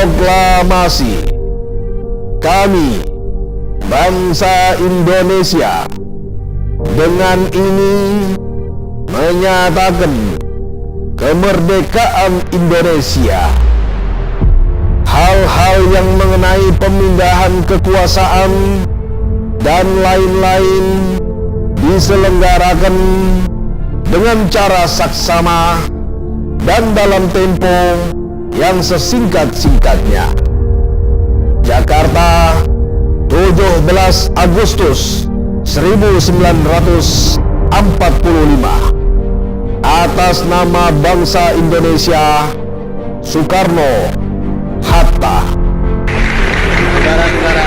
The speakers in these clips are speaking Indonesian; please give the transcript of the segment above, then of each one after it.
Proklamasi. Kami, bangsa Indonesia, dengan ini menyatakan kemerdekaan Indonesia. Hal-hal yang mengenai pemindahan kekuasaan dan lain-lain diselenggarakan dengan cara saksama dan dalam tempo yang sesingkat-singkatnya. Jakarta, 17 Agustus 1945. Atas nama bangsa Indonesia, Soekarno Hatta. Saudara-saudara,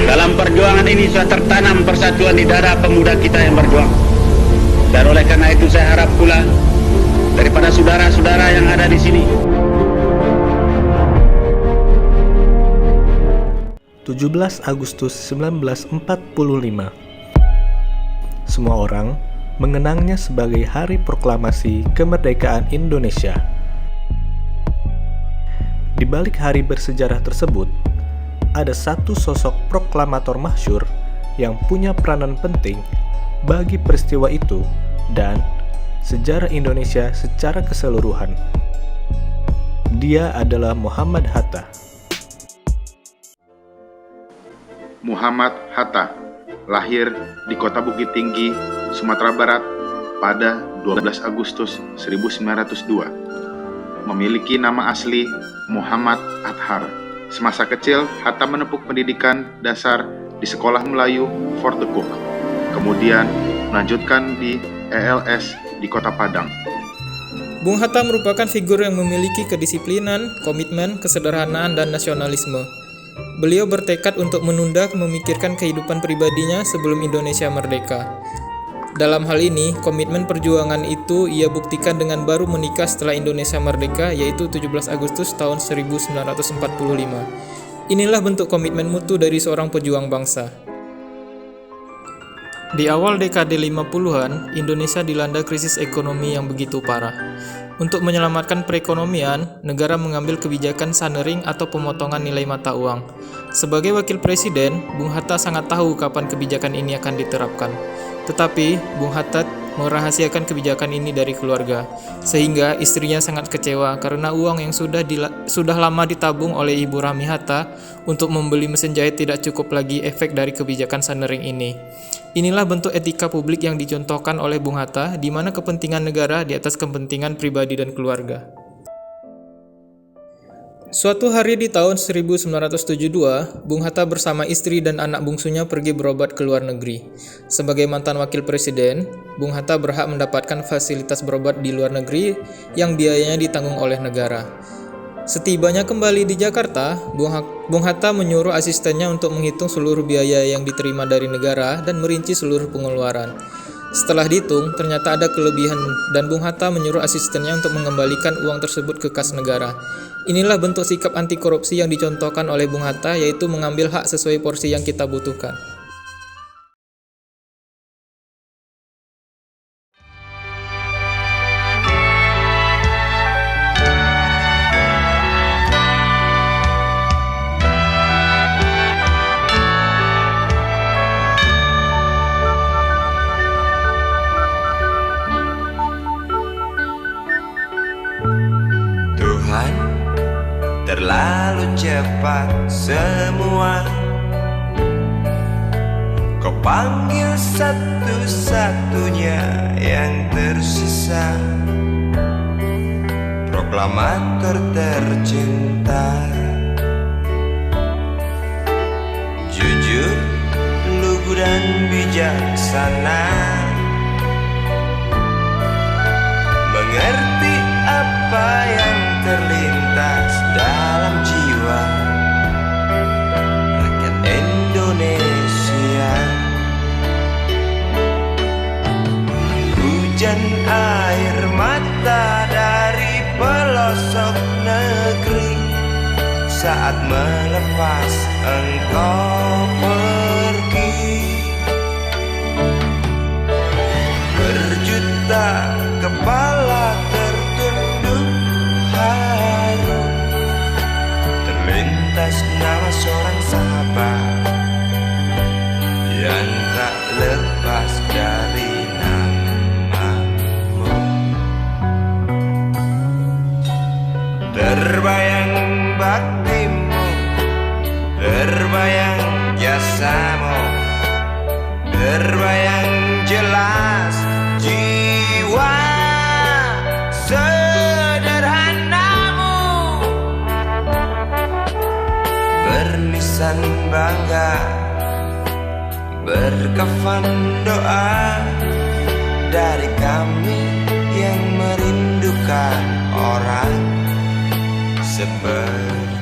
dalam perjuangan ini sudah tertanam persatuan di dada pemuda kita yang berjuang. Dan oleh karena itu saya harap pula daripada saudara-saudara yang ada di sini, 17 Agustus 1945. Semua orang mengenangnya sebagai Hari Proklamasi Kemerdekaan Indonesia. Di balik hari bersejarah tersebut, ada satu sosok proklamator masyhur yang punya peranan penting bagi peristiwa itu dan sejarah Indonesia secara keseluruhan. Dia adalah Muhammad Hatta. Muhammad Hatta lahir di Kota Bukit Tinggi, Sumatera Barat pada 12 Agustus 1902. Memiliki nama asli Muhammad Athar. Semasa kecil, Hatta menempuh pendidikan dasar di Sekolah Melayu Fort de Cook. Kemudian melanjutkan di ELS di Kota Padang. Bung Hatta merupakan figur yang memiliki kedisiplinan, komitmen, kesederhanaan, dan nasionalisme. Beliau bertekad untuk menunda memikirkan kehidupan pribadinya sebelum Indonesia merdeka. Dalam hal ini, komitmen perjuangan itu ia buktikan dengan baru menikah setelah Indonesia merdeka, yaitu 17 Agustus tahun 1945. Inilah bentuk komitmen mutu dari seorang pejuang bangsa. Di awal dekade 50-an, Indonesia dilanda krisis ekonomi yang begitu parah. Untuk menyelamatkan perekonomian, negara mengambil kebijakan sunering atau pemotongan nilai mata uang. Sebagai wakil presiden, Bung Hatta sangat tahu kapan kebijakan ini akan diterapkan. Tetapi, Bung Hatta merahasiakan kebijakan ini dari keluarga, sehingga istrinya sangat kecewa karena uang yang sudah lama ditabung oleh Ibu Rami Hatta untuk membeli mesin jahit tidak cukup lagi efek dari kebijakan sunering ini. Inilah bentuk etika publik yang dicontohkan oleh Bung Hatta, di mana kepentingan negara di atas kepentingan pribadi dan keluarga. Suatu hari di tahun 1972, Bung Hatta bersama istri dan anak bungsunya pergi berobat ke luar negeri. Sebagai mantan wakil presiden, Bung Hatta berhak mendapatkan fasilitas berobat di luar negeri yang biayanya ditanggung oleh negara. Setibanya kembali di Jakarta, Bung Hatta menyuruh asistennya untuk menghitung seluruh biaya yang diterima dari negara dan merinci seluruh pengeluaran. Setelah dihitung, ternyata ada kelebihan dan Bung Hatta menyuruh asistennya untuk mengembalikan uang tersebut ke kas negara. Inilah bentuk sikap anti korupsi yang dicontohkan oleh Bung Hatta, yaitu mengambil hak sesuai porsi yang kita butuhkan. Terlalu cepat semua, kau panggil satu-satunya yang tersisa, proklamator tercinta. Jujur, lugu dan bijaksana, mengerti apa yang terlintas dalam jiwa rakyat Indonesia. Hujan air mata dari pelosok negeri saat melepas engkau pergi. Berjuta kepala tertunduk haru dan tak lepas dari namamu. Terbayang baktimu, terbayang jasamu, terbayang jelas jiwa sederhanamu, bernisan bangga, berkafan doa dari kami yang merindukan orang seperti